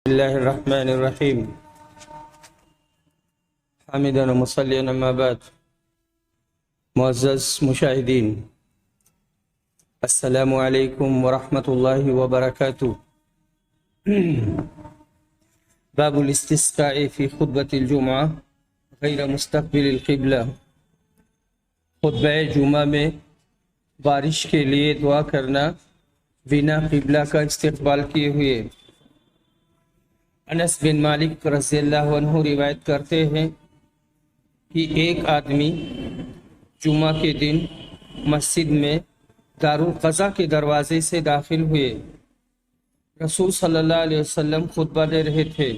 اللہ الرحمن الرحیم حامداً و مصلیاً اما بعد. معزز مشاہدین، السلام علیکم ورحمۃ اللہ وبرکاتہ. باب الاستسقاء فی خطبۃ الجمعہ غیر مستقبل القبلہ. خطبہ جمعہ میں بارش کے لیے دعا کرنا بنا قبلہ کا استقبال کیے ہوئے. انس بن مالک رضی اللہ عنہ روایت کرتے ہیں کہ ایک آدمی جمعہ کے دن مسجد میں دارالقضا کے دروازے سے داخل ہوئے. رسول صلی اللہ علیہ وسلم خطبہ دے رہے تھے.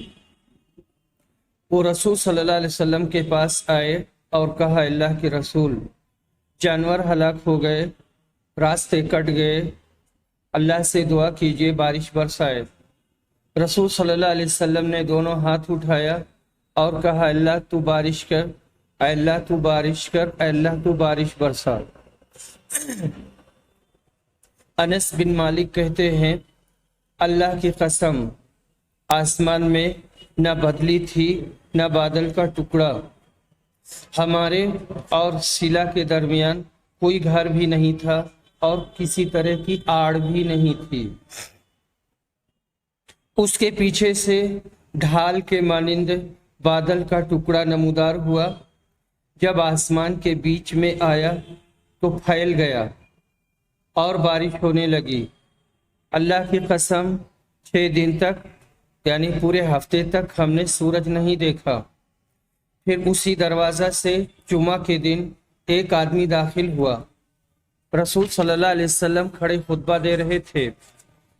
وہ رسول صلی اللہ علیہ وسلم کے پاس آئے اور کہا، اللہ کے رسول، جانور ہلاک ہو گئے، راستے کٹ گئے، اللہ سے دعا کیجیے بارش برسائے. رسول صلی اللہ علیہ وسلم نے دونوں ہاتھ اٹھایا اور کہا، اللہ تو بارش کر، اے اللہ تو بارش کر، اے اللہ تو بارش برسا. انس بن مالک کہتے ہیں، اللہ کی قسم، آسمان میں نہ بدلی تھی نہ بادل کا ٹکڑا. ہمارے اور سیلا کے درمیان کوئی گھر بھی نہیں تھا اور کسی طرح کی آڑ بھی نہیں تھی. اس کے پیچھے سے ڈھال کے مانند بادل کا ٹکڑا نمودار ہوا. جب آسمان کے بیچ میں آیا تو پھیل گیا اور بارش ہونے لگی. اللہ کی قسم، 6 دن تک یعنی پورے ہفتے تک ہم نے سورج نہیں دیکھا. پھر اسی دروازہ سے جمعہ کے دن ایک آدمی داخل ہوا. رسول صلی اللہ علیہ وسلم کھڑے خطبہ دے رہے تھے.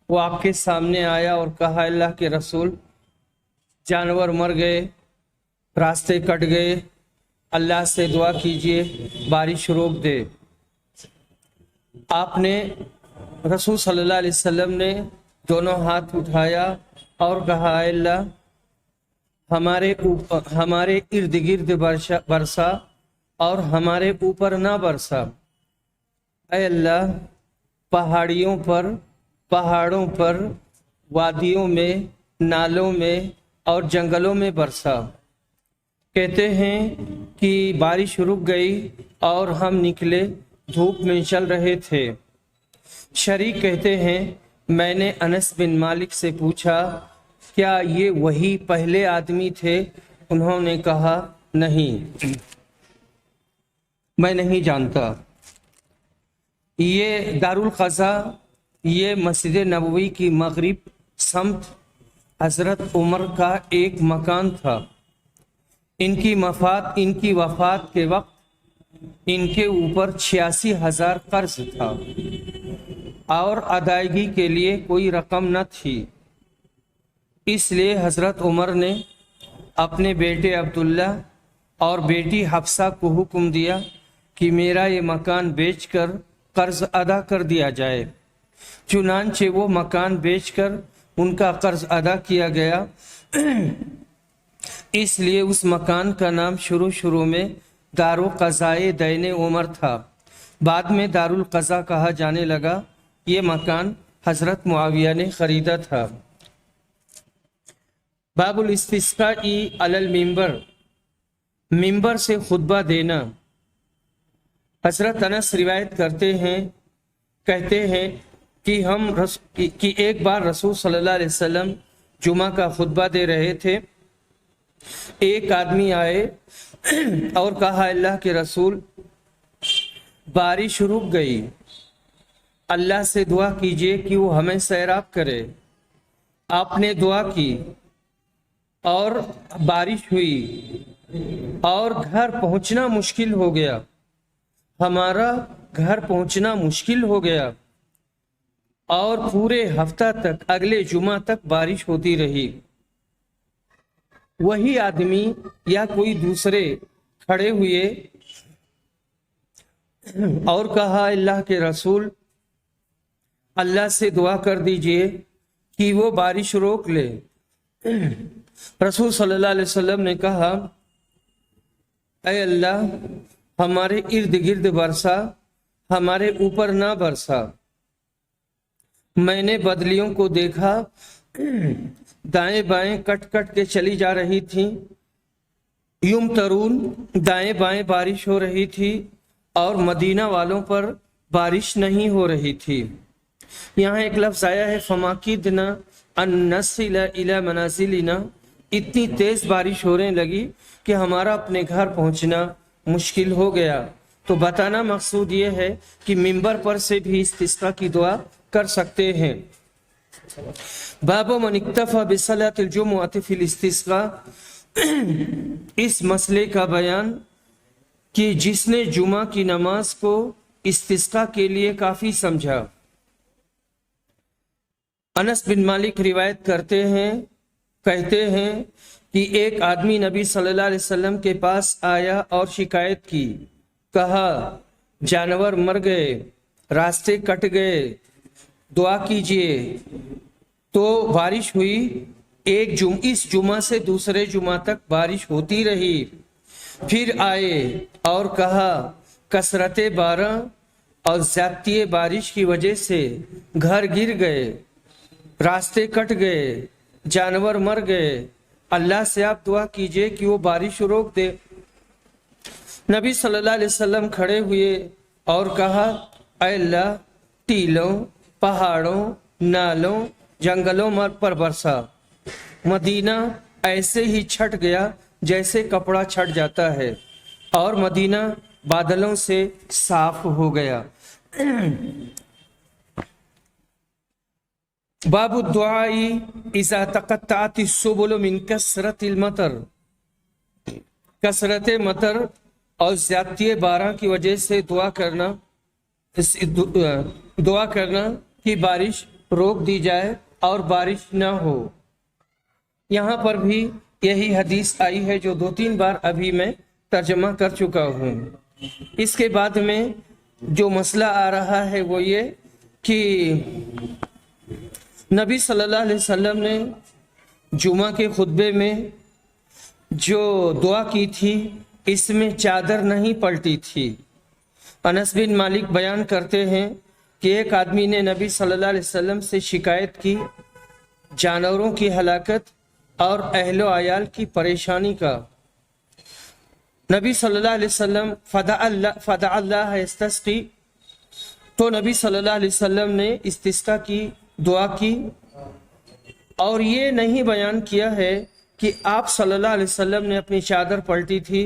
وہ آپ کے سامنے آیا اور کہا، اللہ کے رسول، جانور مر گئے، راستے کٹ گئے، اللہ سے دعا کیجئے بارش روک دے. آپ نے، رسول صلی اللہ علیہ وسلم نے دونوں ہاتھ اٹھایا اور کہا، اے اللہ، ہمارے ارد گرد برسا اور ہمارے اوپر نہ برسا. اے اللہ، پہاڑوں پر، وادیوں میں، نالوں میں اور جنگلوں میں برسا. کہتے ہیں کہ بارش رک گئی اور ہم نکلے، دھوپ میں چل رہے تھے. شریک کہتے ہیں، میں نے انس بن مالک سے پوچھا، کیا یہ وہی پہلے آدمی تھے؟ انہوں نے کہا، نہیں، میں نہیں جانتا. یہ دارالقضا، یہ مسجد نبوی کی مغرب سمت حضرت عمر کا ایک مکان تھا. ان کی وفات کے وقت ان کے اوپر 86,000 قرض تھا اور ادائیگی کے لیے کوئی رقم نہ تھی. اس لیے حضرت عمر نے اپنے بیٹے عبداللہ اور بیٹی حفصہ کو حکم دیا کہ میرا یہ مکان بیچ کر قرض ادا کر دیا جائے. چنانچہ وہ مکان بیچ کر ان کا قرض ادا کیا گیا. اس لیے اس مکان کا نام شروع میں دارالقضائے دین عمر تھا. بعد میں دارالقضا کہا جانے لگا. یہ مکان حضرت معاویہ نے خریدا تھا. باب الاستسقاء علی المنبر، ممبر سے خطبہ دینا. حضرت انس روایت کرتے ہیں، کہتے ہیں کہ ایک بار رسول صلی اللہ علیہ وسلم جمعہ کا خطبہ دے رہے تھے. ایک آدمی آئے اور کہا، اللہ کے رسول، بارش رک گئی، اللہ سے دعا کیجئے کہ وہ ہمیں سیراب کرے. آپ نے دعا کی اور بارش ہوئی اور گھر پہنچنا مشکل ہو گیا. ہمارا گھر پہنچنا مشکل ہو گیا اور پورے ہفتہ تک، اگلے جمعہ تک بارش ہوتی رہی. وہی آدمی یا کوئی دوسرے کھڑے ہوئے اور کہا، اللہ کے رسول، اللہ سے دعا کر دیجئے کہ وہ بارش روک لے. رسول صلی اللہ علیہ وسلم نے کہا، اے اللہ، ہمارے ارد گرد برسا، ہمارے اوپر نہ برسا. میں نے بدلیوں کو دیکھا दाएं बाएं कट कट के चली जा रही थी। यूम तरून, दाएं बाएं बारिश हो रही थी और मदीना वालों पर बारिश नहीं हो रही थी। यहाँ एक लफ्ज आया है फमाकिदना अन्नसिला इला मनाजिलिना, इतनी तेज बारिश होने लगी कि हमारा अपने घर पहुंचना मुश्किल हो गया। तो बताना मकसूद ये है कि मिंबर पर से भी इस्तिस्का की दुआ कर सकते हैं। बाबो मन इक्तफा बिसलातिल जुमुअति फिल इस्तिस्का, इस मसले का बयान कि जिसने जुमा की नमाज को इस्तिस्का के लिए काफी समझा। अनस बिन मालिक रिवायत करते हैं, कहते हैं कि एक आदमी नबी सल्लल्लाहु अलैहि वसल्लम के पास आया और शिकायत की। कहा जानवर मर गए, रास्ते कट गए, दुआ कीजिए। तो बारिश हुई। इस जुमा से दूसरे जुमा तक बारिश होती रही। फिर आए और कहा कसरत बारह और ज्यादती बारिश की वजह से घर गिर गए, रास्ते कट गए, जानवर मर गए, अल्लाह से आप दुआ कीजिए कि वो बारिश रोक दे। नबी सल्लल्लाहु अलैहि वसल्लम खड़े हुए और कहा ऐ अल्लाह, टीलों, पहाड़ों, नालों, जंगलों पर बरसा। मदीना ऐसे ही छट गया जैसे कपड़ा छट जाता है और मदीना बादलों से साफ हो गया। बाबु दुआई इज़ा तक़त्तअति सुबुल मिन कसरतिल मतर, कसरत मतर और ज्यादती बारह की वजह से दुआ करना कि बारिश रोक दी जाए और बारिश न हो। यहाँ पर भी यही हदीस आई है जो 2-3 बार अभी मैं तर्जमा कर चुका हूँ। इसके बाद में जो मसला आ रहा है वो ये कि नबी सल्लल्लाहु अलैहि वसल्लम ने जुमा के खुतबे में जो दुआ की थी इसमें चादर नहीं पलटी थी। अनस बिन मालिक बयान करते हैं कि एक आदमी ने नबी सल्लल्लाहु अलैहि वसल्लम से शिकायत की जानवरों की हलाकत और अहलो आयाल की परेशानी का। नबी सल्लल्लाहु अलैहि वसल्लम फदा अल्लाह यस्तस्की, तो नबी सल्लल्लाहु अलैहि वसल्लम ने इस्तिस्का की दुआ की और ये नहीं बयान किया है कि आप सल्लल्लाहु अलैहि वसल्लम ने अपनी चादर पलटी थी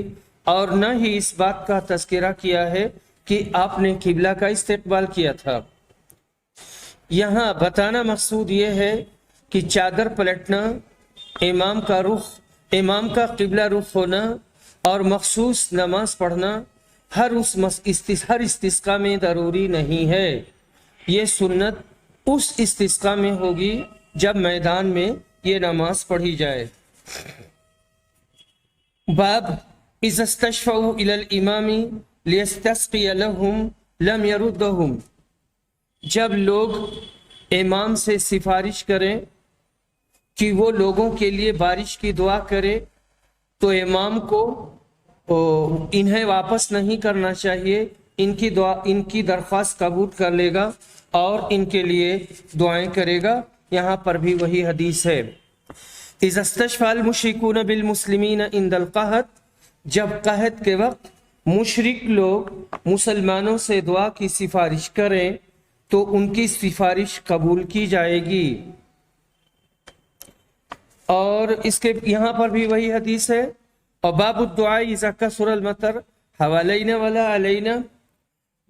और न ही इस बात का तज़किरा किया है कि आपने किबला का इस्तेकबाल किया था। यहाँ बताना मकसूद ये है कि चादर पलटना, इमाम का किबला रुख होना और मखसूस नमाज पढ़ना हर इस्तिस्का में ज़रूरी नहीं है। ये सुन्नत उस इस्तिस्का में होगी जब मैदान में ये नमाज पढ़ी जाए। बाब इज़स्तशफ़उ इलल इमामी लियस्तस्क़िय लहुम लम यरुद्दहुम, जब लोग इमाम से सिफारिश करें कि वो लोगों के लिए बारिश की दुआ करे तो इमाम को इन्हें वापस नहीं करना चाहिए, इनकी दरख्वास्त कबूल कर लेगा और इनके लिए दुआएं करेगा। यहाँ पर भी वही हदीस है इज़स्तशफ़अल मुशरिकून बिल मुस्लिमीन इंदल क़हत, जब कहत के वक्त मुशरिक लोग मुसलमानों से दुआ की सिफारिश करें तो उनकी सिफारिश कबूल की जाएगी। और इसके यहाँ पर भी वही हदीस है और बाबु दुआ इज़ा कसुरल मतर हवालैना वला अलैना,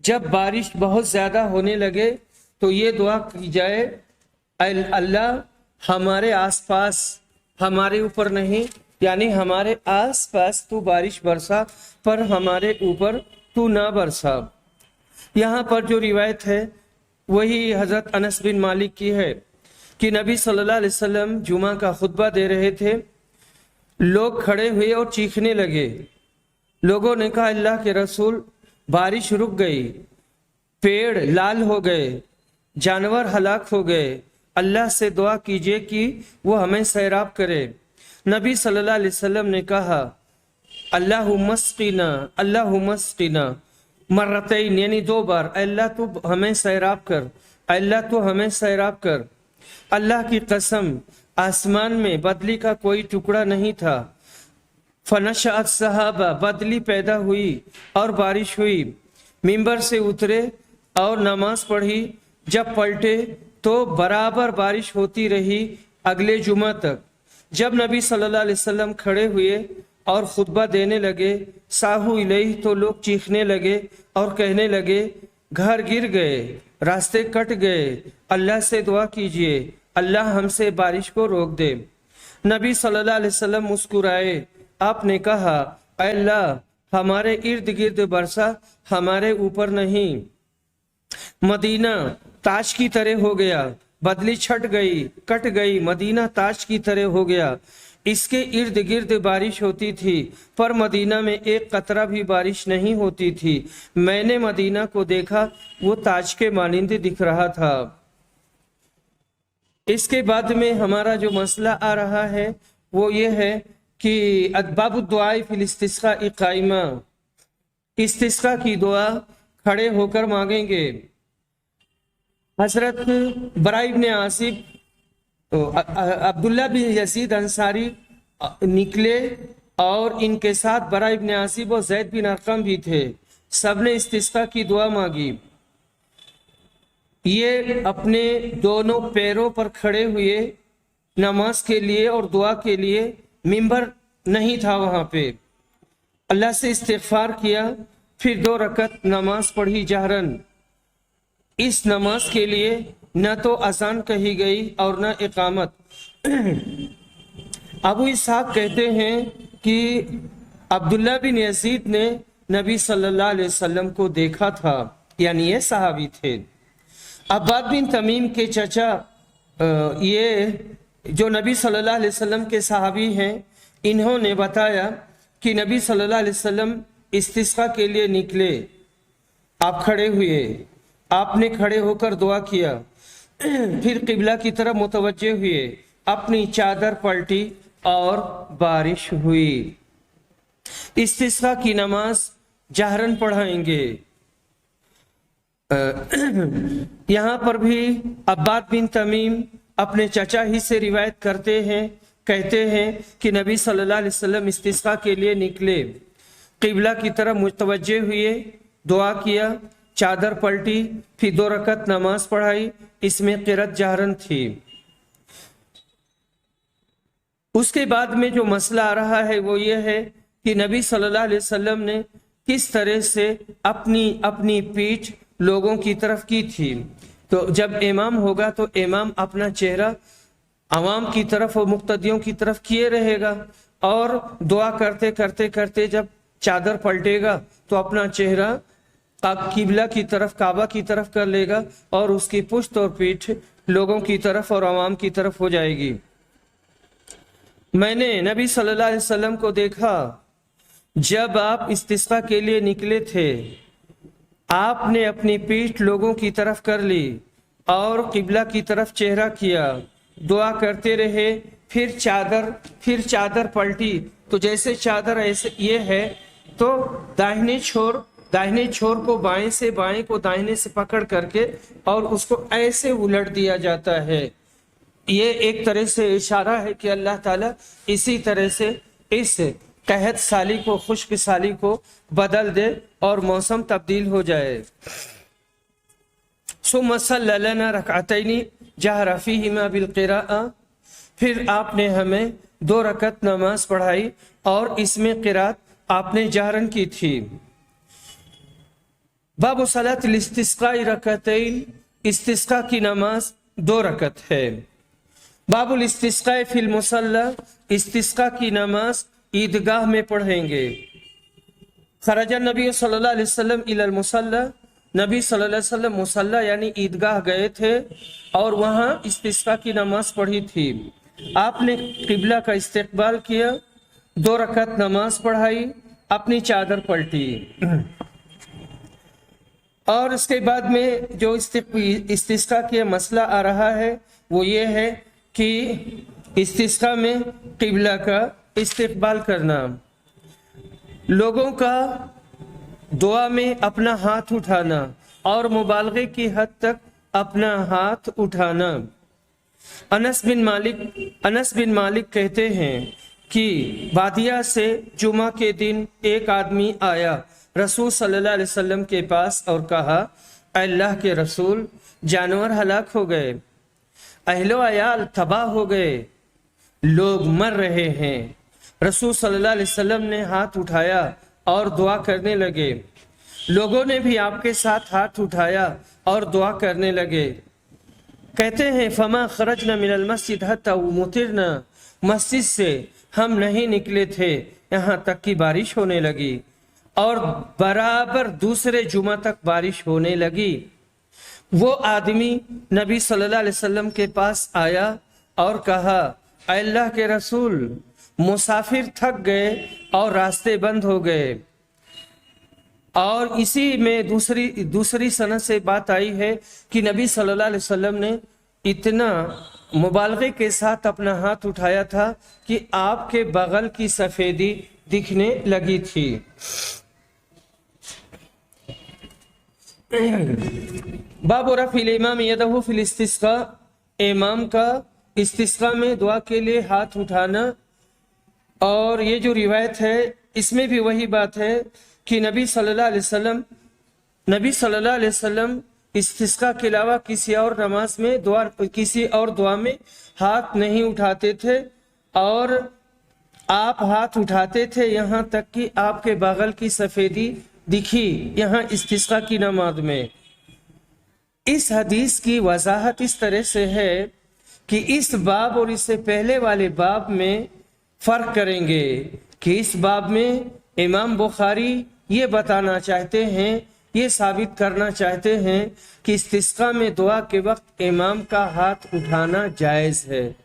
जब बारिश बहुत ज़्यादा होने लगे तो ये दुआ की जाए अल्लाह हमारे आसपास, हमारे ऊपर नहीं, यानी हमारे आसपास तू बारिश बरसा पर हमारे ऊपर तू ना बरसा। यहाँ पर जो रिवायत है वही हज़रत अनस बिन मालिक की है कि नबी सल्लल्लाहु अलैहि वसल्लम जुमा का खुतबा दे रहे थे। लोग खड़े हुए और चीखने लगे। लोगों ने कहा अल्लाह के रसूल, बारिश रुक गई, पेड़ लाल हो गए, जानवर हलाक हो गए, अल्लाह से दुआ कीजिए कि वो हमें सैराब करे। नबी सल्लल्लाहु अलैहि वसल्लम ने कहा अल्लाहुम्मस्क़िना अल्लाहुम्मस्क़िना मर्रतैन, यानी 2 बार, अल्लाह तू हमें सैराब कर, अल्लाह तू हमें सैराब कर। अल्लाह की कसम आसमान में बदली का कोई टुकड़ा नहीं था। फनशात सहाबा, बदली पैदा हुई और बारिश हुई। मिंबर से उतरे और नमाज पढ़ी। जब पलटे तो बराबर बारिश होती रही अगले जुमा तक। जब नबी सल्लल्लाहु अलैहि वसल्लम खड़े हुए और खुतबा देने लगे, साहू इलैहि, तो लोग चीखने लगे और कहने लगे, घर गिर गए, रास्ते कट गए, अल्लाह से दुआ कीजिए, अल्लाह हमसे बारिश को रोक दे। नबी सल्लल्लाहु अलैहि वसल्लम मुस्कुराए। आपने कहा, ऐ अल्लाह, हमारे इर्द गिर्द बरसा, हमारे ऊपर नहीं। मदीना ताज की तरह हो गया, बदली छट गई, कट गई, मदीना ताज की तरह हो गया। इसके इर्द गिर्द बारिश होती थी, पर मदीना में एक कतरा भी बारिश नहीं होती थी। मैंने मदीना को देखा, वो ताज के मानिंद दिख रहा था। इसके बाद में हमारा जो मसला आ रहा है वो ये है कि अदबाब दुआ फिल इस्तिस्का कायमा, इस्तिस्का की दुआ खड़े होकर मांगेंगे। हजरत बरा इब्न आसिब, अब्दुल्ला बिन यजीद अंसारी निकले और इनके साथ बरा इब्न आसिब और जैद बिन अरकम भी थे। सबने इस्तिस्का की दुआ मांगी। ये अपने दोनों पैरों पर खड़े हुए नमाज के लिए और दुआ के लिए। मिंबर नहीं था वहां पे। अल्लाह से इस्तिगफार किया, फिर 2 रकत नमाज पढ़ी जहरन। इस नमाज के लिए न तो अजान कही गई और न इकामत। अबू इसहाक कहते हैं कि अब्दुल्ला बिन यजीद ने नबी सल्लल्लाहु अलैहि वसल्लम को देखा था, यानी ये सहाबी थे। अब्बाद बिन तमीम के चचा, ये जो नबी सल्लल्लाहु अलैहि वसल्लम के सहाबी हैं, इन्होंने बताया कि नबी सल्लल्लाहु अलैहि वसल्लम इस्तिस्का के लिए निकले। आप खड़े हुए, आपने खड़े होकर दुआ किया, फिर किबला की तरफ मुतवज्जे हुए, अपनी चादर पलटी और बारिश हुई। इस्तिस्का की नमाज जहरन पढ़ाएंगे। यहाँ पर भी अब्बाद बिन तमीम अपने चचा ही से रिवायत करते हैं, कहते हैं कि नबी सल्लल्लाहु अलैहि वसल्लम इस्तिस्का के लिए निकले, किबला की तरफ मुतवज्जे हुए, दुआ किया, चादर पलटी, फिर 2 रकत नमाज पढ़ाई। इसमें क़िरात जहरन थी। उसके बाद में जो मसला आ रहा है वो ये है कि नबी सल्लल्लाहु अलैहि वसल्लम ने किस तरह से अपनी पीठ लोगों की तरफ की थी। तो जब इमाम होगा तो इमाम अपना चेहरा अवाम की तरफ और मुक्तदियों की तरफ किए रहेगा, और दुआ करते करते करते जब चादर पलटेगा तो अपना चेहरा किबला की तरफ, काबा की तरफ कर लेगा, और उसकी पुश्त और पीठ लोगों की तरफ और अवाम की तरफ हो जाएगी। मैंने नबी सल्लल्लाहु अलैहि वसल्लम को देखा, जब आप इस्तिस्का के लिए निकले थे, आपने अपनी पीठ लोगों की तरफ कर ली और किबला की तरफ चेहरा किया, दुआ करते रहे, फिर चादर पलटी। तो जैसे चादर ऐसे ये है तो दाहिने छोर को बाएं से, बाएं को दाहिने से पकड़ करके और उसको ऐसे उलट दिया जाता है। ये एक तरह से इशारा है कि अल्लाह ताला इसी तरह से इस कहत साली को, खुश्क साली को बदल दे और मौसम तब्दील हो जाए। सुम्मा सल्ला लना रकअतैनी जहरा फीहिमा बिल क़िराअह, फिर आपने हमें 2 रकत नमाज पढ़ाई और इसमें क़िरात आपने जहरन की थी। बाबु सलात इस्तिस्का रकअतैन, इस्तिस्का की नमाज 2 रकत है। बाबुल इस्तिस्का फिल मुसल्ला, इस्तिस्का की नमाज ईदगाह में पढ़ेंगे। खरजा नबी सल्लल्लाहु अलैहि वसल्लम इलल मुसल्ला, नबी सल्लल्लाहु अलैहि वसल्लम मुसल्ला यानी ईदगाह गए थे और वहां इस्तिस्का की नमाज पढ़ी थी। आपने किबला का इस्तेकबाल किया, 2 रकत नमाज पढ़ाई, अपनी चादर पलटी, और उसके बाद में जो इस्तिस्का के मसला आ रहा है वो ये है कि इस्तिस्का में किबला का इस्तेकबाल करना, लोगों का दुआ में अपना हाथ उठाना और मुबालगे की हद तक अपना हाथ उठाना। अनस बिन मालिक कहते हैं कि बादिया से जुमा के दिन एक आदमी आया रसूल सल्लल्लाहु अलैहि वसल्लम के पास और कहा, अल्लाह के रसूल, जानवर हलाक हो गए, अहलो अयाल तबाह हो गए, लोग मर रहे हैं। रसूल सल्लल्लाहु अलैहि वसल्लम ने हाथ उठाया और दुआ करने लगे। लोगों ने भी आपके साथ हाथ उठाया और दुआ करने लगे। कहते हैं, फमा खरजना मिनल मस्जिद हत्ता मुतिरना, मस्जिद से हम नहीं निकले थे यहाँ तक कि बारिश होने लगी, और बराबर दूसरे जुमा तक बारिश होने लगी। वो आदमी नबी सल्लल्लाहु अलैहि वसल्लम के पास आया और कहा, अल्लाह के रसूल, मुसाफिर थक गए और रास्ते बंद हो गए। और इसी में दूसरी सनद से बात आई है कि नबी सल्लल्लाहु अलैहि वसल्लम ने इतना मुबालगे के साथ अपना हाथ उठाया था कि आपके बगल की सफेदी दिखने लगी थी। बाब रफ़िल इमाम यदहु फिल इस्तिस्का, इमाम का इस्तिस्का में दुआ के लिए हाथ उठाना। और ये जो रिवायत है इसमें भी वही बात है कि नबी सल्लल्लाहु अलैहि वसल्लम इस्तिस्का के अलावा किसी और नमाज में किसी और दुआ में हाथ नहीं उठाते थे, और आप हाथ उठाते थे यहाँ तक कि आपके बगल की सफेदी दिखी यहाँ इस्तिस्का की नमाज में। इस हदीस की वजाहत इस तरह से है कि इस बाब और इससे पहले वाले बाब में फर्क करेंगे कि इस बाब में इमाम बुखारी ये बताना चाहते हैं, ये साबित करना चाहते हैं कि इस्तिस्का में दुआ के वक्त इमाम का हाथ उठाना जायज़ है।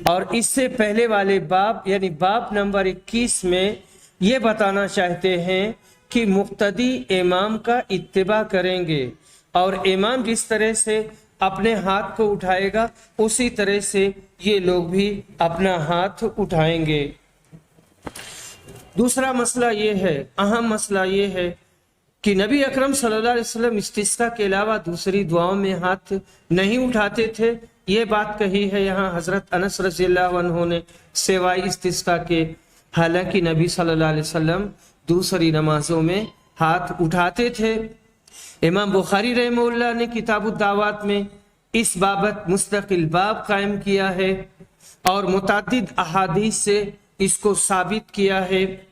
और इससे पहले वाले बाब यानी बाब नंबर 21 में ये बताना चाहते हैं कि मुक्तदी इमाम का इत्तिबा करेंगे, और इमाम जिस तरह से अपने हाथ को उठाएगा उसी तरह से ये लोग भी अपना हाथ उठाएंगे। दूसरा मसला ये है, अहम मसला ये है कि नबी अकरम सल्लल्लाहु अलैहि वसल्लम इस्तिस्का के अलावा दूसरी दुआओं में हाथ नहीं उठाते थे। ये बात कही है यहाँ हजरत अनस रज़ियल्लाहु अन्हु ने सिवाय इस्तिस्का के। हालांकि नबी सल्लल्लाहु अलैहि वसल्लम दूसरी नमाजों में हाथ उठाते थे। इमाम बुखारी रहमहुल्लाह ने किताबुद दावात में इस बाबत मुस्तकिल बाब कायम किया है और मुतादिद अहादीस से इसको साबित किया है।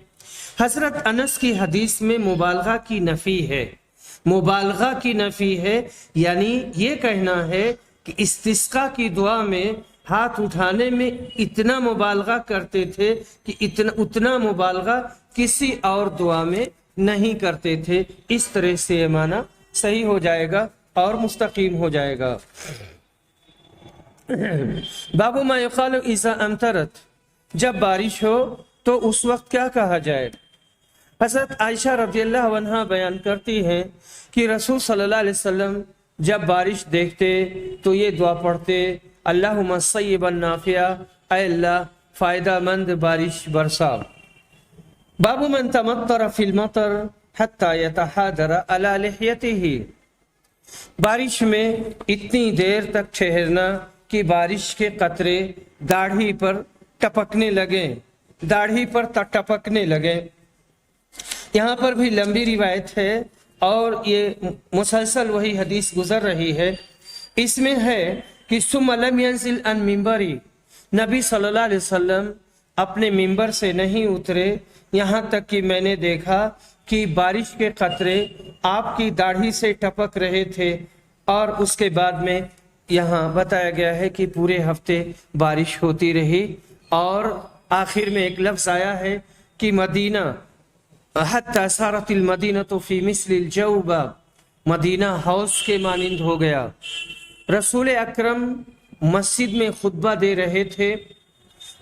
हजरत अनस की हदीस में मुबालगा की नफी है, मुबालगा की नफी है, यानी ये कहना है कि इस्तिस्का की दुआ में हाथ उठाने में इतना मुबालगा करते थे कि उतना मुबालगा किसी और दुआ में नहीं करते थे। इस तरह से ये माना सही हो जाएगा और मुस्तकीम हो जाएगा। बाबू मा युक़ालु इज़ा अमतरत, जब बारिश हो तो उस वक्त क्या कहा जाए। हज़रत आयशा रज़ियल्लाहु अन्हा बयान करती हैं कि रसूल सल्लल्लाहु अलैहि वसल्लम जब बारिश देखते तो ये दुआ पढ़ते, अल्लाहुम्मा सय्यिबन नाफ़िया, ऐ अल्लाह फ़ायदा मंद बारिश बरसा। बाबू मन तमत्तर फिल मतर हत्ता यतहादरा अला लिह्यतिही, बारिश में इतनी देर तक ठहरना कि बारिश के कतरे दाढ़ी पर टपकने लगे, दाढ़ी पर टपकने लगे। यहाँ पर भी लंबी रिवायत है और ये मुसलसल वही हदीस गुजर रही है। इसमें है कि सुम्मा लम यंजिल अन मिंबरी, नबी सल्लल्लाहु अलैहि वसल्लम अपने मिंबर से नहीं उतरे यहाँ तक कि मैंने देखा कि बारिश के कतरे आपकी दाढ़ी से टपक रहे थे। और उसके बाद में यहाँ बताया गया है कि पूरे हफ्ते बारिश होती रही और आखिर में एक लफ्ज़ आया है कि मदीना हत्ता सारतिल मदीनतु फी मिस्लिल जौबा, मदीना हौस के मानिंद हो गया। रसूल अकरम मस्जिद में खुतबा दे रहे थे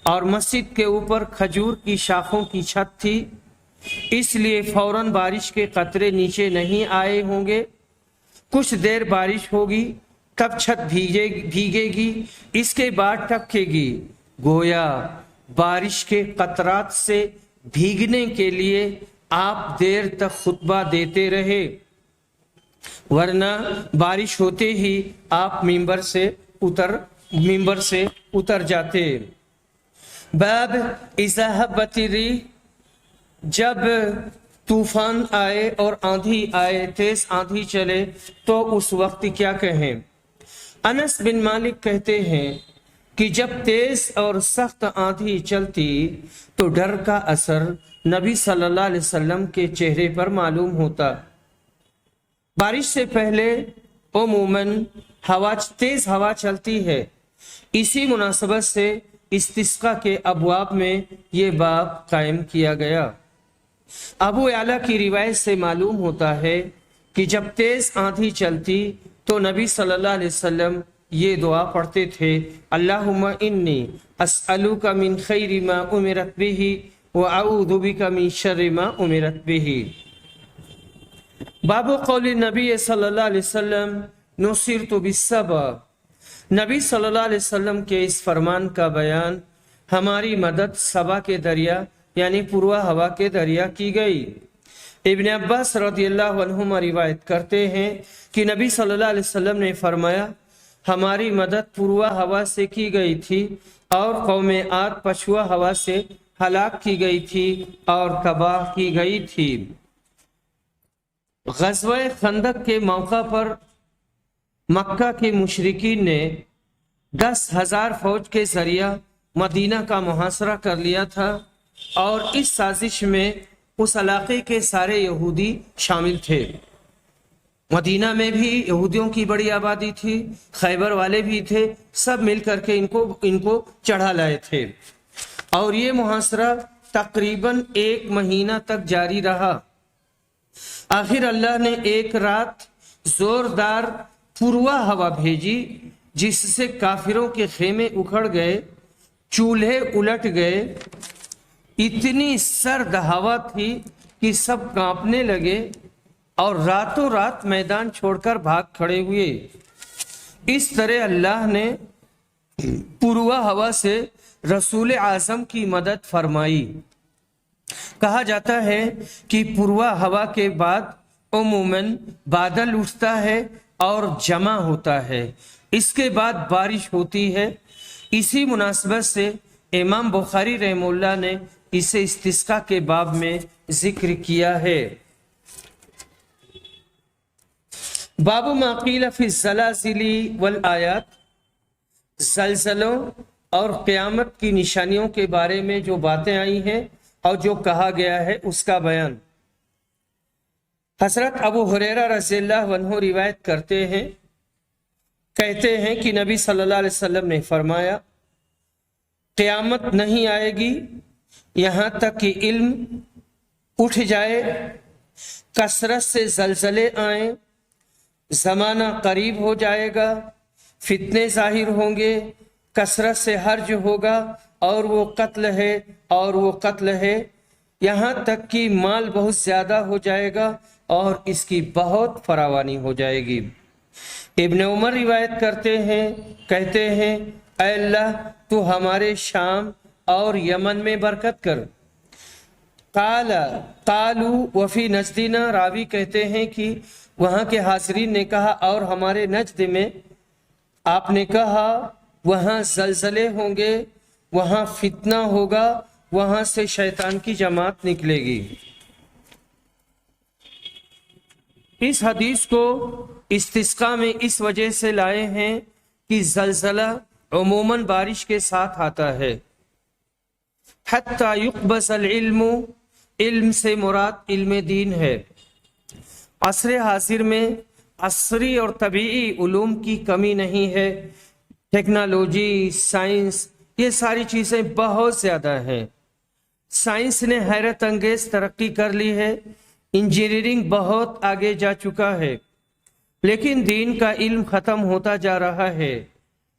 और मस्जिद के ऊपर खजूर की शाखों की छत थी, इसलिए फौरन बारिश के कतरे नीचे नहीं आए होंगे। कुछ देर बारिश होगी तब छत भीगेगी, इसके बाद टपकेगी। गोया बारिश के कतरात से भीगने के लिए आप देर तक खुतबा देते रहे, वरना बारिश होते ही आप मिंबर से उतर मिंबर से उतर जाते। बाब इज़ा हब्बति रीह, जब तूफान आए और आंधी आए, तेज आंधी चले तो उस वक्त क्या कहें। अनस बिन मालिक कहते हैं कि जब तेज और सख्त आंधी चलती तो डर का असर नबी सल्लल्लाहु अलैहि वसल्लम के चेहरे पर मालूम होता। बारिश से पहले उमूमन तेज हवा चलती है। इसी मुनासबत से इस्तिस्का के अबवाब में ये बाब कायम किया गया। अबू आला की रिवायत से मालूम होता है कि जब तेज आंधी चलती तो नबी सल्लल्लाहु अलैहि वसल्लम ये दुआ पढ़ते थे, अल्लाहुम्मा इन्नी अस्अलुका मिन खैरि मा उमिरत बिही व अऊदु बिका मिन शर्रि मा उमिरत बिही। बाबू कौली नबी सल्लल्लाहु अलैहि वसल्लम नुसिरतु बिस्सबा, नबी सल्लल्लाहु अलैहि वसल्लम के इस फरमान का बयान, हमारी मदद सबा के दरिया यानी पूर्वा हवा के दरिया की गई। इब्न अब्बास रदियल्लाहु अन्हुमा रिवायत करते हैं कि नबी सल्लल्लाहु अलैहि वसल्लम ने फरमाया, हमारी मदद पूर्वा हवा से की गई थी और कौमे आद पछुआ हवा से हलाक की गई थी और तबाह की गई थी। ग़ज़वा खंदक के मौका पर मक्का के मुशरिकीन ने 10,000 फौज के जरिया मदीना का मुहासरा कर लिया था और इस साजिश में उस इलाके के सारे यहूदी शामिल थे। मदीना में भी यहूदियों की बड़ी आबादी थी, खैबर वाले भी थे, सब मिल करके इनको चढ़ा लाए थे और ये मुहासरा तकरीबन 1 महीना तक जारी रहा। आखिर अल्लाह ने एक रात जोरदार पूर्वा हवा भेजी जिससे काफिरों के खेमे उखड़ गए, चूल्हे उलट गए। इतनी सर्द हवा थी कि सब कांपने लगे और रातों रात मैदान छोड़कर भाग खड़े हुए। इस तरह अल्लाह ने पूर्वा हवा से रसूल आज़म की मदद फरमाई। कहा जाता है कि पूर्वा हवा के बाद उमूमन बादल उठता है और जमा होता है, इसके बाद बारिश होती है। इसी मुनासबत से इमाम बुखारी रहमुल्लाह ने इसे इस्तिस्का के बाब में जिक्र किया है। बाबू माक़ील फी ज़लाज़िली वल आयात, ज़लज़लों और क़यामत की निशानियों के बारे में जो बातें आई हैं और जो कहा गया है उसका बयान। हज़रत अबू हुरैरा रज़ियल्लाहु अन्हु रिवायत करते हैं, कहते हैं कि नबी सल्लल्लाहु अलैहि वसल्लम ने फरमाया, क़यामत नहीं आएगी यहाँ तक कि इल्म उठ जाए, कसरत से ज़लज़ले आए, ज़माना करीब हो जाएगा, फितने ज़ाहिर होंगे, कसरत से हर्ज होगा और वो कत्ल है, यहाँ तक कि माल बहुत ज़्यादा हो जाएगा और इसकी बहुत फरावानी हो जाएगी। इब्न उमर रिवायत करते हैं, कहते हैं, ऐ अल्लाह तू हमारे शाम और यमन में बरकत कर। कालू वफ़ी नजदीना, रावी कहते हैं कि वहाँ के हाज़रीन ने कहा और हमारे नजद में। आपने कहा वहाँ ज़लज़ले होंगे, वहाँ फितना होगा, वहाँ से शैतान की जमात निकलेगी। इस हदीस को इस्तिस्का में इस वजह से लाए हैं कि ज़लज़ला उमूमन बारिश के साथ आता है। हत्ता युक़बज़ल इल्मु, इल्म से मुराद इल्म दीन है। असर हाजिर में असरी और तबीई उलूम की कमी नहीं है। टेक्नोलॉजी, साइंस, ये सारी चीज़ें बहुत ज़्यादा हैं। साइंस ने हैरत अंगेज तरक्की कर ली है, इंजीनियरिंग बहुत आगे जा चुका है, लेकिन दीन का इल्म ख़त्म होता जा रहा है।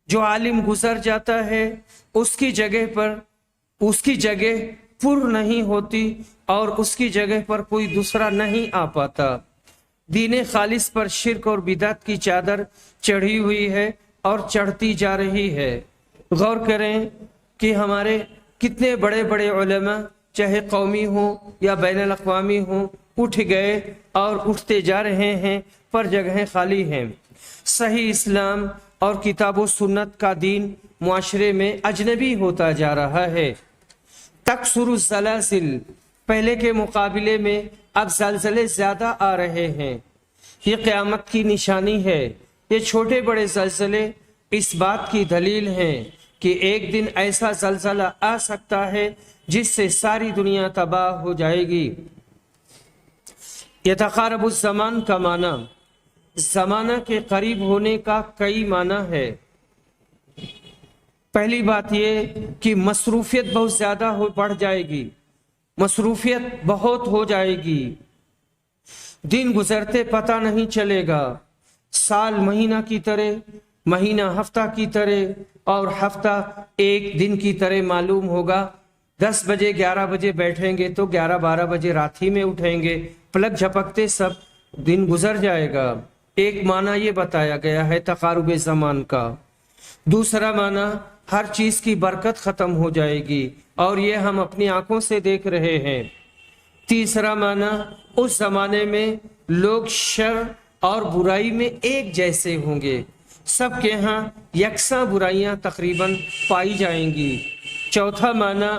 जो आलिम गुजर जाता है उसकी जगह पुर नहीं होती और उसकी जगह पर कोई दूसरा नहीं आ पाता। दीन खालिस पर शिर्क और बिदअत की चादर चढ़ी हुई है और चढ़ती जा रही है। गौर करें कि हमारे कितने बड़े बड़े उलमा, चाहे कौमी हो या बैनुल अक़वामी हो, उठ गए और उठते जा रहे हैं पर जगहें खाली हैं। सही इस्लाम اور کتاب و سنت کا دین معاشرے میں اجنبی ہوتا جا رہا ہے۔ تکثر الزلازل، پہلے کے مقابلے میں اب زلزلے زیادہ آ رہے ہیں، یہ قیامت کی نشانی ہے۔ یہ چھوٹے بڑے زلزلے اس بات کی دلیل ہیں کہ ایک دن ایسا زلزلہ آ سکتا ہے جس سے ساری دنیا تباہ ہو جائے گی۔ یتقارب الزمان کا معنی زمانہ کے قریب ہونے کا کئی معنی ہے۔ پہلی بات یہ کہ مصروفیت بہت زیادہ بڑھ جائے گی، مصروفیت بہت ہو جائے گی، دن گزرتے پتہ نہیں چلے گا، سال مہینہ کی طرح، مہینہ ہفتہ کی طرح اور ہفتہ ایک دن کی طرح معلوم ہوگا۔ 10 بجے 11 بجے بیٹھیں گے تو 11-12 بجے رات ہی میں اٹھیں گے، پلک جھپکتے سب دن گزر جائے گا۔ ایک معنی یہ بتایا گیا ہے تقارب زمان کا۔ دوسرا معنی ہر چیز کی برکت ختم ہو جائے گی اور یہ ہم اپنی آنکھوں سے دیکھ رہے ہیں۔ تیسرا معنی اس زمانے میں لوگ شر اور برائی میں ایک جیسے ہوں گے، سب کے ہاں یکساں برائیاں تقریباً پائی جائیں گی۔ چوتھا معنی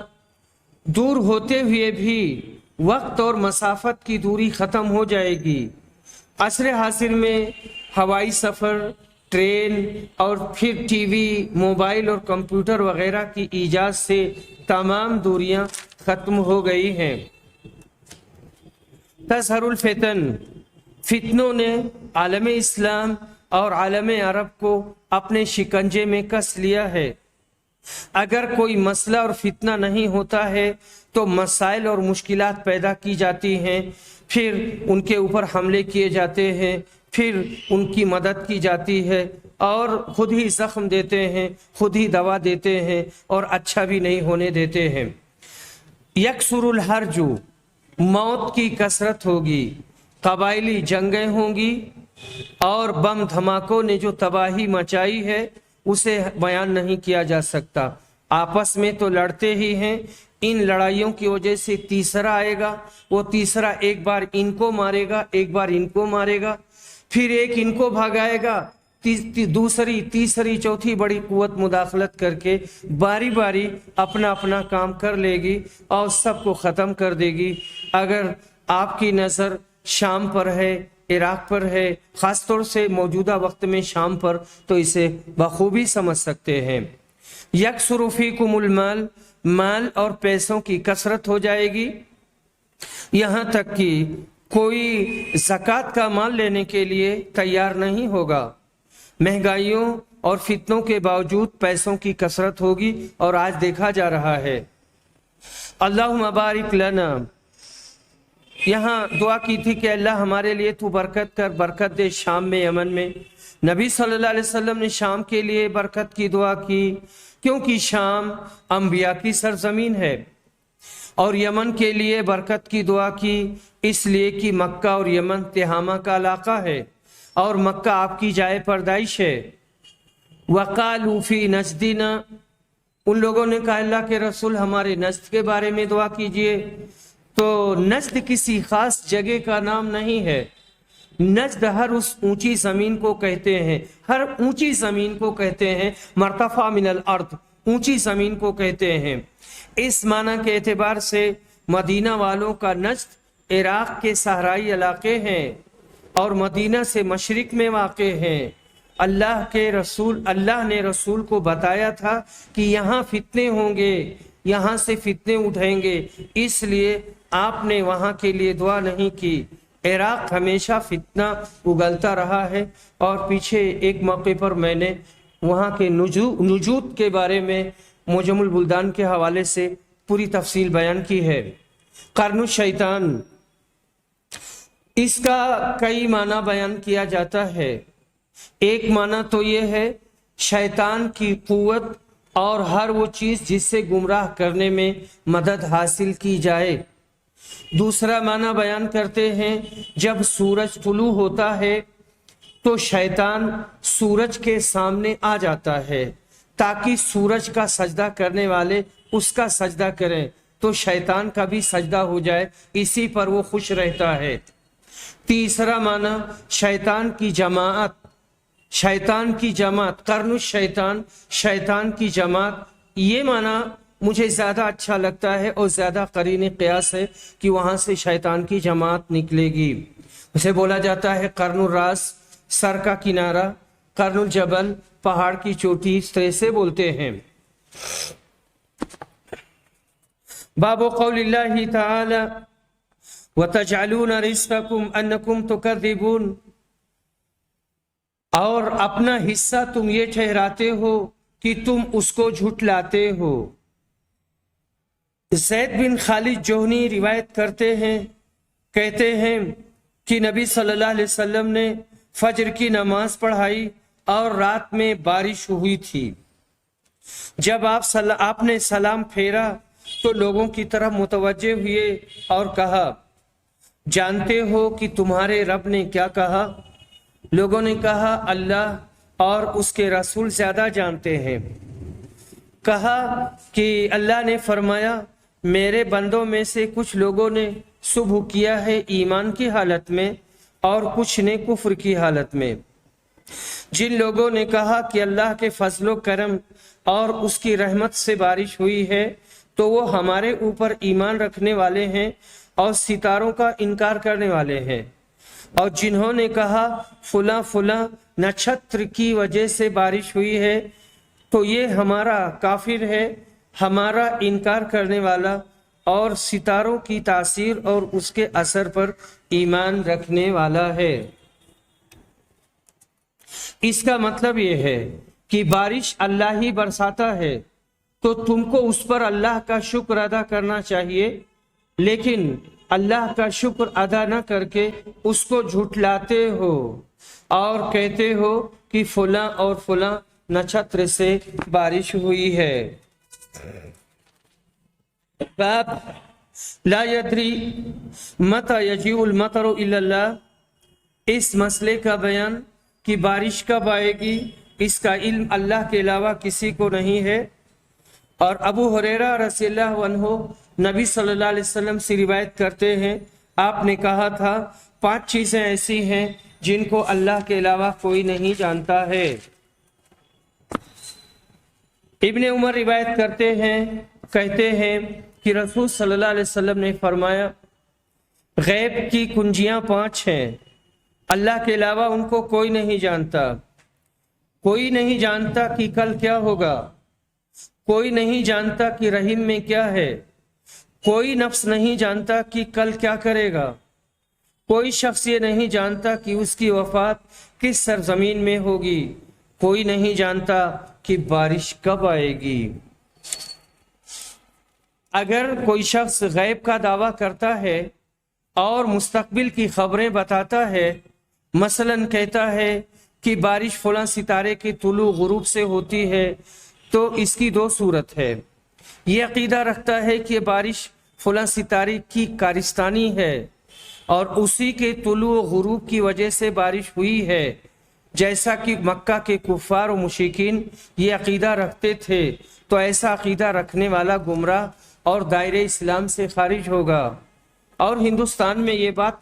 دور ہوتے ہوئے بھی وقت اور مسافت کی دوری ختم ہو جائے گی۔ عصر حاضر میں ہوائی سفر، ٹرین اور پھر ٹی وی، موبائل اور کمپیوٹر وغیرہ کی ایجاد سے تمام دوریاں ختم ہو گئی ہیں۔ تظہر الفتن، فتنوں نے عالم اسلام اور عالم عرب کو اپنے شکنجے میں کس لیا ہے۔ اگر کوئی مسئلہ اور فتنہ نہیں ہوتا ہے تو مسائل اور مشکلات پیدا کی جاتی ہیں، پھر ان کے اوپر حملے کیے جاتے ہیں، پھر ان کی مدد کی جاتی ہے اور خود ہی زخم دیتے ہیں، خود ہی دوا دیتے ہیں اور اچھا بھی نہیں ہونے دیتے ہیں۔ یکثر الحرج، موت کی کثرت ہوگی، قبائلی جنگیں ہوں گی اور بم دھماکوں نے جو تباہی مچائی ہے اسے بیان نہیں کیا جا سکتا۔ آپس میں تو لڑتے ہی ہیں، ان لڑائیوں کی وجہ سے تیسرا آئے گا، وہ تیسرا ایک بار ان کو مارے گا، ایک بار ان کو مارے گا، پھر ایک ان کو بھگائے گا، دوسری تیسری چوتھی بڑی قوت مداخلت کر کے باری باری اپنا اپنا کام کر لے گی اور سب کو ختم کر دے گی۔ اگر آپ کی نظر شام پر ہے، عراق پر ہے، خاص طور سے موجودہ وقت میں شام پر، تو اسے بخوبی سمجھ سکتے ہیں۔ یکثر فیکم المال، مال اور پیسوں کی کثرت ہو جائے گی، یہاں تک کہ کوئی زکوٰۃ کا مال لینے کے لیے تیار نہیں ہوگا۔ مہنگائیوں اور فتنوں کے باوجود پیسوں کی کثرت ہوگی اور آج دیکھا جا رہا ہے۔ اللہم بارک لنا، یہاں دعا کی تھی کہ اللہ ہمارے لیے تو برکت کر، برکت دے شام میں، یمن میں۔ نبی صلی اللہ علیہ وسلم نے شام کے لیے برکت کی دعا کی کیونکہ شام انبیاء کی سرزمین ہے، اور یمن کے لیے برکت کی دعا کی اس لیے کہ مکہ اور یمن تہامہ کا علاقہ ہے اور مکہ آپ کی جائے پیدائش ہے۔ وقالوا فی نجدنا، ان لوگوں نے کہا اللہ کے رسول ہمارے نجد کے بارے میں دعا کیجئے۔ تو نجد کسی خاص جگہ کا نام نہیں ہے، نجد ہر اس اونچی زمین کو کہتے ہیں، ہر اونچی زمین کو کہتے ہیں، مرتفع من الارض، اونچی زمین کو کہتے ہیں۔ اس معنی کے اعتبار سے مدینہ والوں کا نجد عراق کے صحرائی علاقے ہیں اور مدینہ سے مشرق میں واقع ہیں۔ اللہ نے رسول کو بتایا تھا کہ یہاں فتنے ہوں گے، یہاں سے فتنے اٹھیں گے، اس لیے آپ نے وہاں کے لیے دعا نہیں کی۔ عراق ہمیشہ فتنہ اگلتا رہا ہے، اور پیچھے ایک موقع پر میں نے وہاں کے نجوت کے بارے میں معجم البلدان کے حوالے سے پوری تفصیل بیان کی ہے۔ قرن الشیطان، اس کا کئی معنی بیان کیا جاتا ہے۔ ایک معنی تو یہ ہے شیطان کی قوت اور ہر وہ چیز جس سے گمراہ کرنے میں مدد حاصل کی جائے۔ دوسرا معنی بیان کرتے ہیں جب سورج طلوع ہوتا ہے تو شیطان سورج کے سامنے آ جاتا ہے تاکہ سورج کا سجدہ کرنے والے اس کا سجدہ کریں تو شیطان کا بھی سجدہ ہو جائے، اسی پر وہ خوش رہتا ہے۔ تیسرا معنی شیطان کی جماعت، शैतान की जमात, कर्नु शैतान, शैतान की जमात, ये माना मुझे ज्यादा अच्छा लगता है और ज्यादा करीने क़ियास है कि वहां से शैतान की जमात निकलेगी। उसे बोला जाता है कर्नुल रास, सर का किनारा, कर्नुल जबल, पहाड़ की चोटी, इस तरह से बोलते हैं। बाबो कौलिल्लाहि ताला वतजअलून रिज़्क़कुम अन्नकुम तुकज़्ज़िबून, और अपना हिस्सा तुम ये ठहराते हो कि तुम उसको झुठलाते हो। ज़ैद बिन खालिद जोहनी रिवायत करते हैं, कहते हैं कि नबी सल्लल्लाहु अलैहि वसल्लम ने फजर की नमाज पढ़ाई और रात में बारिश हुई थी। जब आपने सलाम फेरा तो लोगों की तरफ मुतवज्जे हुए और कहा, जानते हो कि तुम्हारे रब ने क्या कहा? लोगों ने कहा, अल्लाह और उसके रसूल ज्यादा जानते हैं। कहा कि अल्लाह ने फरमाया, मेरे बंदों में से कुछ लोगों ने सुबह किया है ईमान की हालत में और कुछ ने कुफ्र की हालत में। जिन लोगों ने कहा कि अल्लाह के फजलो करम और उसकी रहमत से बारिश हुई है तो वो हमारे ऊपर ईमान रखने वाले हैं और सितारों का इनकार करने वाले हैं। और जिन्होंने कहा फुला फुला नक्षत्र की वजह से बारिश हुई है तो ये हमारा काफिर है, हमारा इनकार करने वाला और सितारों की तासीर और उसके असर पर ईमान रखने वाला है। इसका मतलब ये है कि बारिश अल्लाह ही बरसाता है तो तुमको उस पर अल्लाह का शुक्र अदा करना चाहिए, लेकिन अल्लाह का शुक्र अदा न करके उसको झुठलाते हो और कहते हो कि फुला और फुला नक्षत्र से बारिश हुई है। बाब ला यद्री मता यजीउल मतरु इल्लल्लाह, इस मसले का बयान कि बारिश कब आएगी इसका इल्म अल्लाह के अलावा किसी को नहीं है। और अबू हुरैरा रज़ियल्लाहु अन्हु नबी सल्लल्लाहु अलैहि वसल्लम से रिवायत करते हैं, आपने कहा था 5 चीजें ऐसी हैं जिनको अल्लाह के अलावा कोई नहीं जानता है। इब्ने उमर रिवायत करते हैं, कहते हैं कि रसूल सल्लल्लाहु अलैहि वसल्लम ने फरमाया, गैब की कुंजियां 5 हैं, अल्लाह के अलावा उनको कोई नहीं जानता। कोई नहीं जानता कि कल क्या होगा, कोई नहीं जानता कि रहीम में क्या है, कोई नफ्स नहीं जानता कि कल क्या करेगा, कोई शख्स ये नहीं जानता कि उसकी वफात किस सरजमीन में होगी, कोई नहीं जानता कि बारिश कब आएगी। अगर कोई शख्स गैब का दावा करता है और मुस्तकबिल की खबरें बताता है, मसलन कहता है कि बारिश फलां सितारे के तुलू गुरूब से होती है, तो इसकी 2 सूरत है। ये अकीदा रखता है कि बारिश फलां सितारे की कारिस्तानी है और उसी के तुलू गुरूब की वजह से बारिश हुई है, जैसा कि मक्का के कुफ़ार और मुशरिकीन ये अकीदा रखते थे। तो ऐसा अकीदा रखने वाला गुमराह और दायरे इस्लाम से खारिज होगा। और हिंदुस्तान में ये बात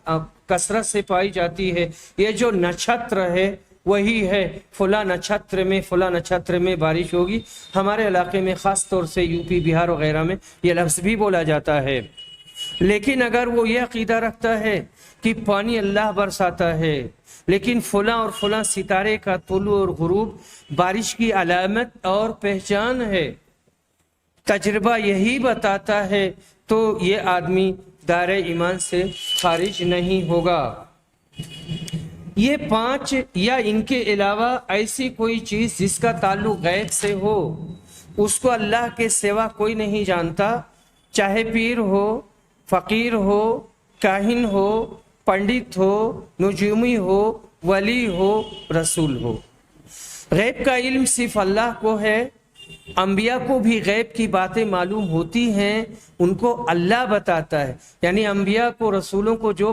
कसरत से पाई जाती है, ये जो नक्षत्र है वही है, फला नक्षत्र में बारिश होगी। हमारे इलाके में ख़ास तौर से यूपी, बिहार वगैरह में ये लफ्ज़ भी बोला जाता है। लेकिन अगर वो ये अकीदा रखता है कि पानी अल्लाह बरसाता है, लेकिन फला और फला सितारे का तुलू और गुरूब बारिश की अलामत और पहचान है, तजर्बा यही बताता है, तो ये आदमी दायरे ईमान से खारिज नहीं होगा। ये 5 या इनके अलावा ऐसी कोई चीज जिसका ताल्लुक गैब से हो, उसको अल्लाह के सिवा कोई नहीं जानता, चाहे पीर हो, फकीर हो, काहिन हो, पंडित हो, नुजूमी हो, वली हो, रसूल हो। गैब का इल्म सिर्फ अल्लाह को है। अंबिया को भी गैब की बातें मालूम होती हैं, उनको अल्लाह बताता है। यानी अंबिया को, रसूलों को जो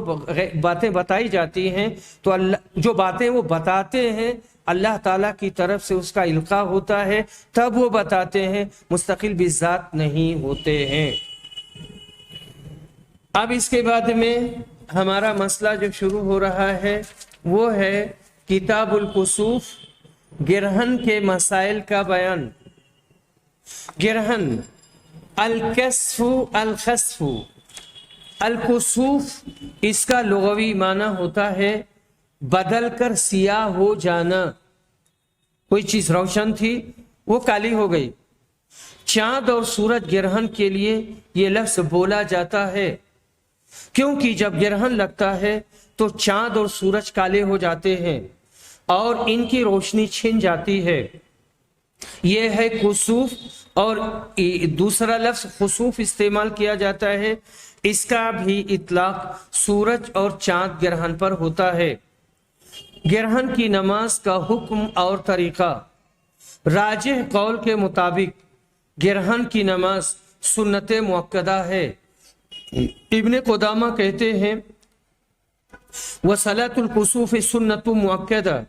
बातें बताई जाती हैं, तो अल्लाह जो बातें वो बताते हैं अल्लाह ताला की तरफ से उसका इल्का होता है, तब वो बताते हैं, मुस्तकिल बिज़ात नहीं होते हैं। अब इसके बाद में हमारा मसला जो शुरू हो रहा है वो है किताबुल कुसूफ गिरहन के मसाइल का बयान। गिरहन अल-कसफु अल-खस्फु अल-कुसूफ, इसका लुग़वी माना होता है बदल कर सियाह हो जाना। कोई चीज रोशन थी वो काली हो गई। चांद और सूरज गिरहन के लिए ये लफ्ज बोला जाता है, क्योंकि जब गिरहन लगता है तो चांद और सूरज काले हो जाते हैं और इनकी रोशनी छिन जाती है। यह है कुसूफ। और दूसरा लफ्ज खुसूफ इस्तेमाल किया जाता है, इसका भी इतलाक सूरज और चांद गिरहन पर होता है। गिरहन की नमाज का हुक्म और तरीका। राजिह कौल के मुताबिक गिरहन की नमाज सुन्नत मुअक्कदा है। इब्न कुदामा कहते हैं व सलातुल कुसूफ सुन्नतु मुअक्कदा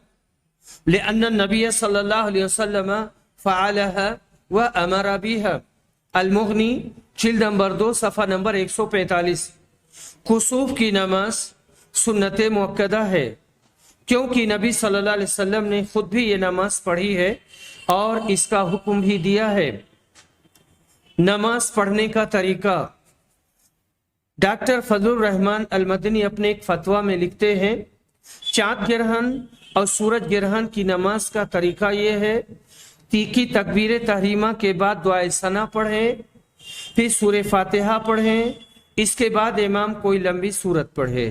लिअन्न नबी सल्लल्लाहु अलैहि वसल्लम फ़अलहा व अमरा बिहा। अल-मुग़नी जिल्द नंबर 2 सफ़ा नंबर 145। कुसूफ की नमाज सुन्नत मुअक्कदा है क्योंकि नबी सल्लल्लाहु अलैहि वसल्लम ने खुद भी ये नमाज पढ़ी है और इसका हुक्म भी दिया है। नमाज पढ़ने का तरीका। डॉक्टर फजलुर रहमान अल-मदनी अपने एक फतवा में लिखते हैं, चांद गिरहन और सूरज गिरहन की नमाज का तरीका ये है कि तकबीर तहरीमा के बाद दुआए सना पढ़ें, फिर सूरह फातिहा पढ़ें, इसके बाद इमाम कोई लंबी सूरत पढ़े,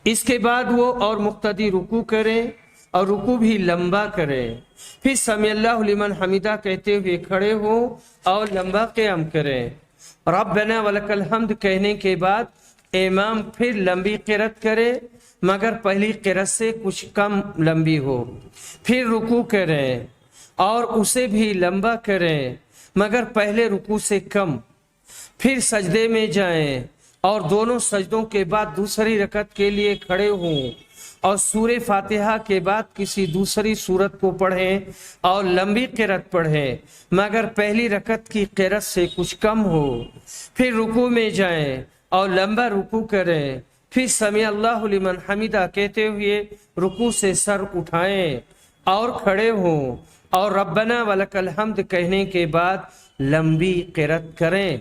इसके बाद वो और मुक्तदी रुकू करें और रुकू भी लंबा करें, फिर समी अल्लाहु लिमन हमीदा कहते हुए खड़े हो और लंबा क़याम करें। रब्बना वलकल हम्द कहने के बाद इमाम फिर लंबी क़िरात करे मगर पहली क़िरात से कुछ कम लंबी हो, फिर रुकू करें और उसे भी लंबा करें मगर पहले रुकू से कम, फिर सजदे में जाएं और दोनों सजदों के बाद दूसरी रकत के लिए खड़े हों और सूरह फातिहा के बाद किसी दूसरी सूरत को पढ़ें और लंबी क़िरात पढ़ें मगर पहली रकत की क़िरात से कुछ कम हो, फिर रुकू में जाएं और लंबा रुकू करें, फिर समी अल्लाहु लिमन हमीदा कहते हुए रुकू से सर उठाएं और खड़े हों और रब्बना वलकल हम्द कहने के बाद लंबी क़िरात करें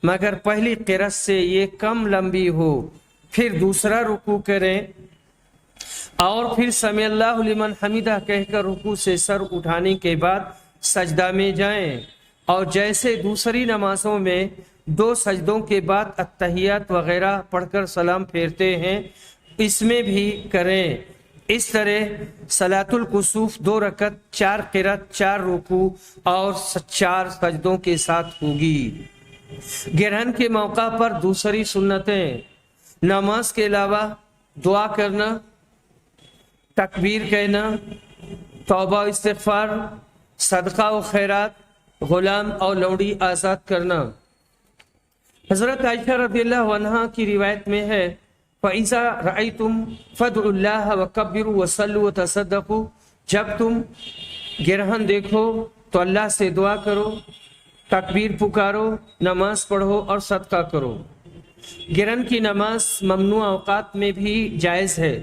मगर पहली क़िरात से ये कम लंबी हो, फिर दूसरा रुकू करें और फिर समी अल्लाहु लिमन हमीदा कहकर रुकू से सर उठाने के बाद सजदा में जाएं और जैसे दूसरी नमाजों में 2 सजदों के बाद अत्तहियात वगैरह पढ़कर सलाम फेरते हैं, इसमें भी करें। इस तरह सलातुल कुसूफ 2 रकत 4 क़िरात 4 रुकू और 4 सजदों के साथ होगी। गिरहन के मौका पर दूसरी सुन्नतें। नमाज के अलावा दुआ करना, तकबीर कहना, तौबा इस्तिग़फ़ार, सदका व खैरात, गुलाम और लौड़ी आज़ाद करना। हज़रत आयशा रज़ियल्लाहु अन्हा की रिवायत में है फ़इज़ा रअयतुम फ़दउल्लाह व कब्बिरू व सल्लू व तसद्दक़ू, जब तुम गिरहन देखो तो अल्लाह से दुआ करो, तकबीर पुकारो, नमाज पढ़ो और सदका करो। गिरहन की नमाज ममनू औकात में भी जायज़ है।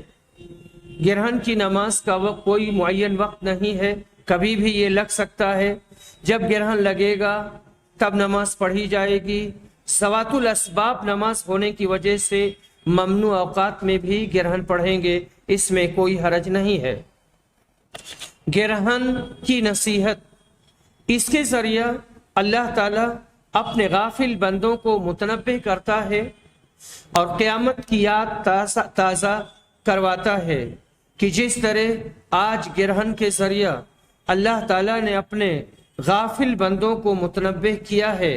गिरहन की नमाज का वक्त कोई मुअय्यन वक्त नहीं है, कभी भी ये लग सकता है। जब गिरहन लगेगा तब नमाज पढ़ी जाएगी। सवातुल असबाब नमाज होने की वजह से ममनू औकात में भी गिरहन पढ़ेंगे, इसमें कोई हरज नहीं है। गिरहन की नसीहत। इसके जरिया अल्लाह ताला अपने गाफिल बंदों को मुतनब्बिह करता है और क़यामत की याद ताज़ा करवाता है कि जिस तरह आज गिरहन के जरिया अल्लाह ताला ने अपने गाफिल बंदों को मुतनब्बिह किया है,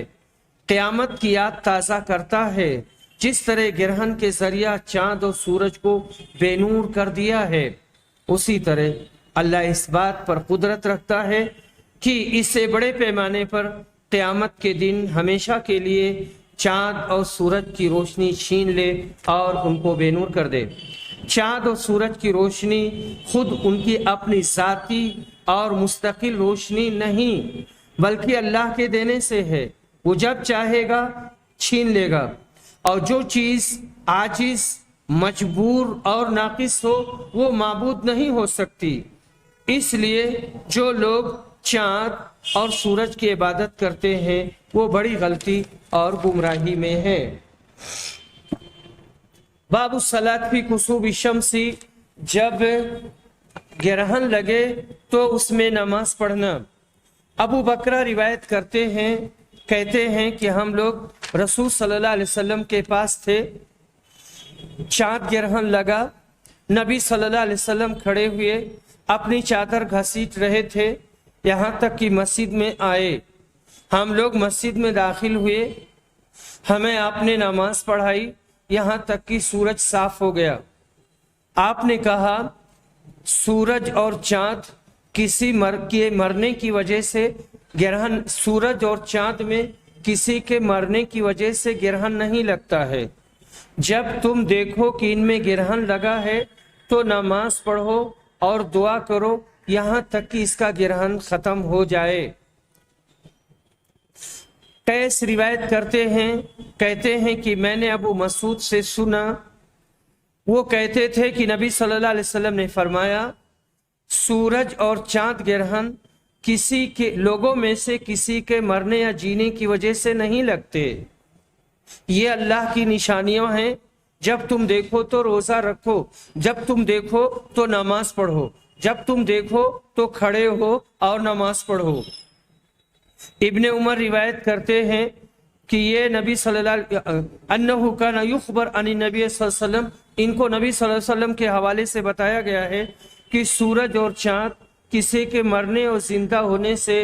क़यामत की याद ताज़ा करता है, जिस तरह गिरहन के जरिया चाँद और सूरज को बेनूर कर दिया है, उसी तरह अल्लाह इस बात पर कुदरत रखता है कि इससे बड़े पैमाने पर क़यामत के दिन हमेशा के लिए चाँद और सूरज की रोशनी छीन ले और उनको बेनूर कर दे। चाँद और सूरज की रोशनी खुद उनकी अपनी ज़ाती और मुस्तकिल रोशनी नहीं बल्कि अल्लाह के देने से है। वो जब चाहेगा छीन लेगा और जो चीज़ आजिज़, मजबूर और नाकिस हो वो माबूद नहीं हो सकती। اس لیے جو لوگ چاند اور سورج کی عبادت کرتے ہیں وہ بڑی غلطی اور گمراہی میں ہے۔ باب الصلاۃ فی کسوف الشمس، جب گرہن لگے تو اس میں نماز پڑھنا۔ ابو بکرہ روایت کرتے ہیں، کہتے ہیں کہ ہم لوگ رسول صلی اللہ علیہ وسلم کے پاس تھے، چاند گرہن لگا، نبی صلی اللہ علیہ وسلم کھڑے ہوئے اپنی چادر گھسیٹ رہے تھے، یہاں تک کہ مسجد میں آئے۔ ہم لوگ مسجد میں داخل ہوئے، ہمیں آپ نے نماز پڑھائی، یہاں تک کہ سورج صاف ہو گیا۔ آپ نے کہا سورج اور چاند کسی مرنے کی وجہ سے گرہن، سورج اور چاند میں کسی کے مرنے کی وجہ سے گرہن نہیں لگتا ہے۔ جب تم دیکھو کہ ان میں گرہن لگا ہے تو نماز پڑھو اور دعا کرو یہاں تک کہ اس کا گرہن ختم ہو جائے۔ قیس روایت کرتے ہیں، کہتے ہیں کہ میں نے ابو مسعود سے سنا، وہ کہتے تھے کہ نبی صلی اللہ علیہ وسلم نے فرمایا سورج اور چاند گرہن کسی کے لوگوں میں سے کسی کے مرنے یا جینے کی وجہ سے نہیں لگتے، یہ اللہ کی نشانیاں ہیں۔ جب تم دیکھو تو روزہ رکھو، جب تم دیکھو تو نماز پڑھو، جب تم دیکھو تو کھڑے ہو اور نماز پڑھو۔ ابن عمر روایت کرتے ہیں کہ یہ نبی صلی اللہ علیہ انہ کان یخبر عن النبی صلی اللہ علیہ وسلم، ان کو نبی صلی اللہ علیہ وسلم کے حوالے سے بتایا گیا ہے کہ سورج اور چاند کسی کے مرنے اور زندہ ہونے سے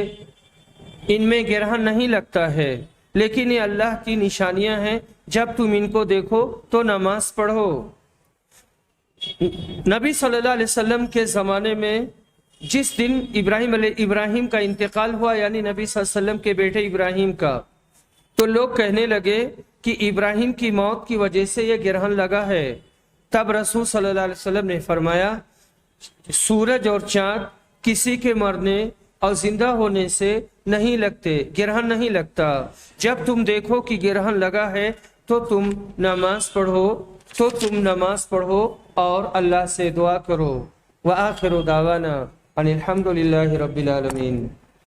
ان میں گرہن نہیں لگتا ہے، لیکن یہ اللہ کی نشانیاں ہیں، جب تم ان کو دیکھو تو نماز پڑھو۔ نبی صلی اللہ علیہ وسلم کے زمانے میں جس دن ابراہیم کا انتقال ہوا، یعنی نبی صلی اللہ علیہ وسلم کے بیٹے ابراہیم کا، تو لوگ کہنے لگے کہ ابراہیم کی موت کی وجہ سے یہ گرہن لگا ہے۔ تب رسول صلی اللہ علیہ وسلم نے فرمایا سورج اور چاند کسی کے مرنے اور زندہ ہونے سے نہیں لگتے، گرہن نہیں لگتا، جب تم دیکھو کہ گرہن لگا ہے تو تم نماز پڑھو اور اللہ سے دعا کرو۔ وآخر دعوانا ان الحمد للہ رب العالمین۔